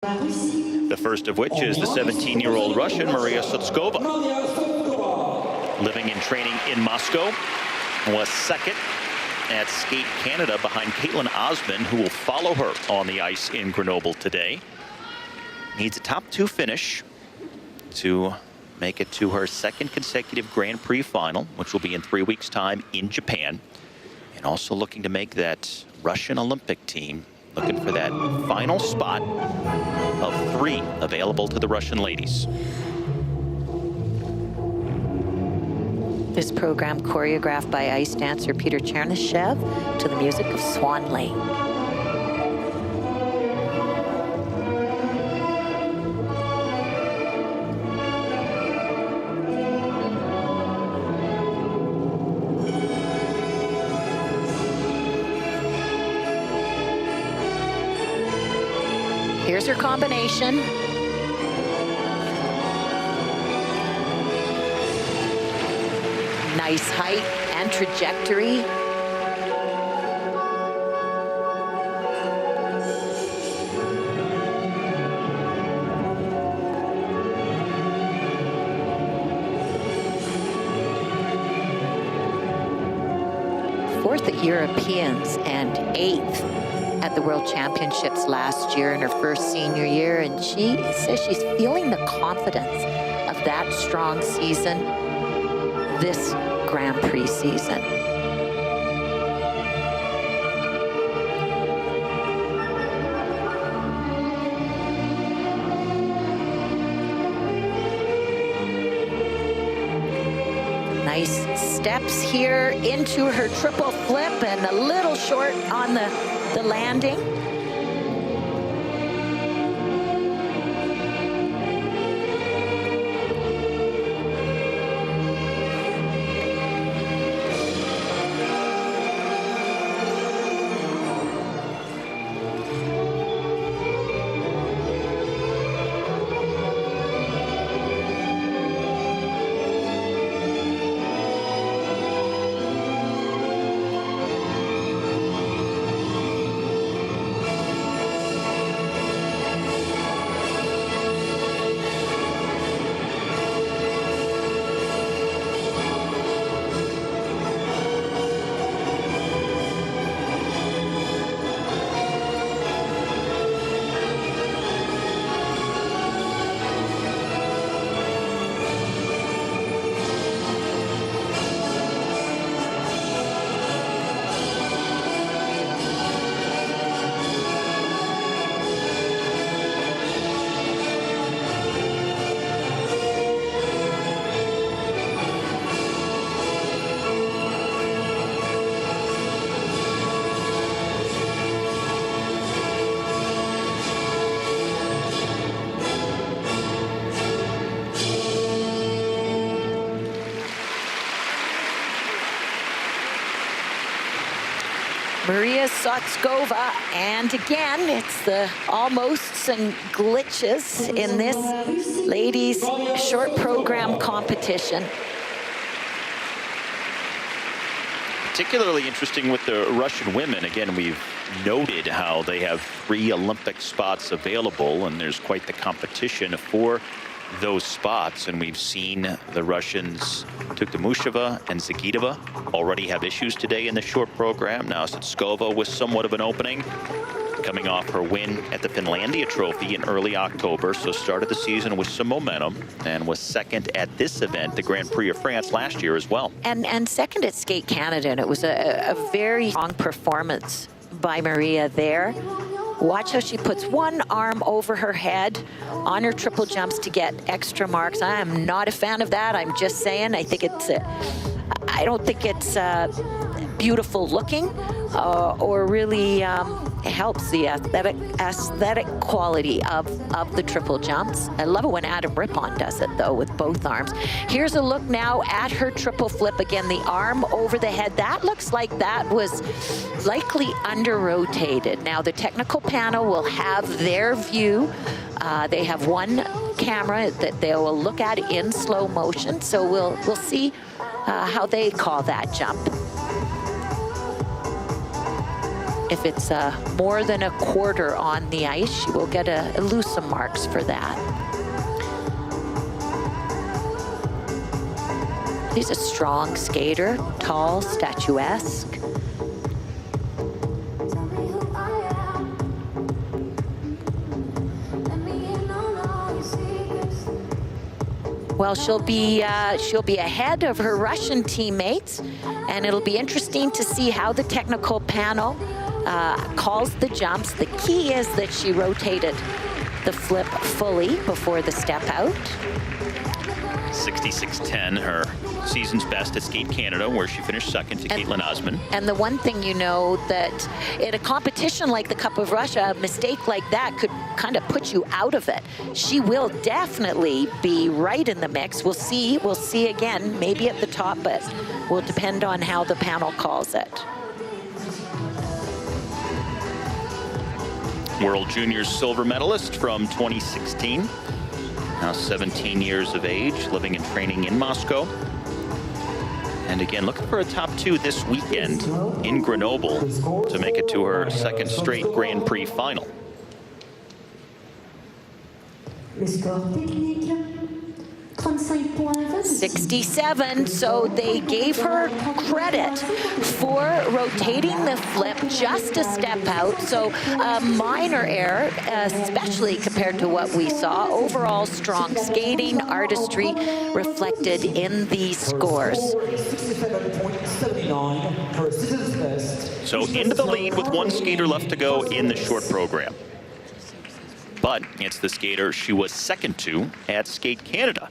The first of which is the 17-year-old Russian Maria Sotskova. Living and training in Moscow, was second at Skate Canada behind Caitlin Osmond, who will follow her on the ice in Grenoble today. Needs a top 2 finish to make it to her second consecutive Grand Prix final, which will be in 3 weeks' time in Japan. And also looking to make that Russian Olympic team, looking for that final spot of 3 available to the Russian ladies. This program choreographed by ice dancer Peter Chernyshev to the music of Swan Lake. Here's her combination. Nice height and trajectory. Fourth at Europeans and 8th at the World Championships last year in her first senior year, and she says she's feeling the confidence of that strong season this Grand Prix season. Nice steps here into her triple flip and a little short on the landing. Maria Sotskova, and again, it's the almosts and glitches in this ladies' short program competition. Particularly interesting with the Russian women. Again, we've noted how they have 3 Olympic spots available, and there's quite the competition for those spots. And we've seen the Russians, Tuktamusheva and Zagitova, already have issues today in the short program. Now Sotskova with somewhat of an opening, coming off her win at the Finlandia Trophy in early October. So started the season with some momentum and was second at this event, the Grand Prix of France, last year as well. And second at Skate Canada, and it was a very strong performance by Maria there. Watch how she puts one arm over her head on her triple jumps to get extra marks. I am not a fan of that. I'm just saying, I think it's, I don't think it's beautiful looking or really helps the aesthetic quality of the triple jumps. I love it when Adam Rippon does it though with both arms. Here's a look now at her triple flip. Again, the arm over the head. That looks like that was likely under-rotated. Now the technical panel will have their view. They have one camera that they will look at in slow motion. So we'll see how they call that jump. If it's more than a quarter on the ice, she will get lose some marks for that. She's a strong skater, tall, statuesque. Well, she'll be ahead of her Russian teammates, and it'll be interesting to see how the technical panel calls the jumps. The key is that she rotated the flip fully before the step out. 66.10, her season's best at Skate Canada, where she finished second to Caitlin Osman. And the one thing you know, that in a competition like the Cup of Russia, a mistake like that could kind of put you out of it. She will definitely be right in the mix. We'll see again, maybe at the top, but will depend on how the panel calls it. World Juniors silver medalist from 2016. Now 17 years of age, living and training in Moscow. And again, looking for a top 2 this weekend in Grenoble to make it to her second straight Grand Prix final. 67, so they gave her credit for rotating the flip just a step out. So a minor error, especially compared to what we saw. Overall strong skating, artistry reflected in these scores. So into the lead with one skater left to go in the short program. But it's the skater she was second to at Skate Canada.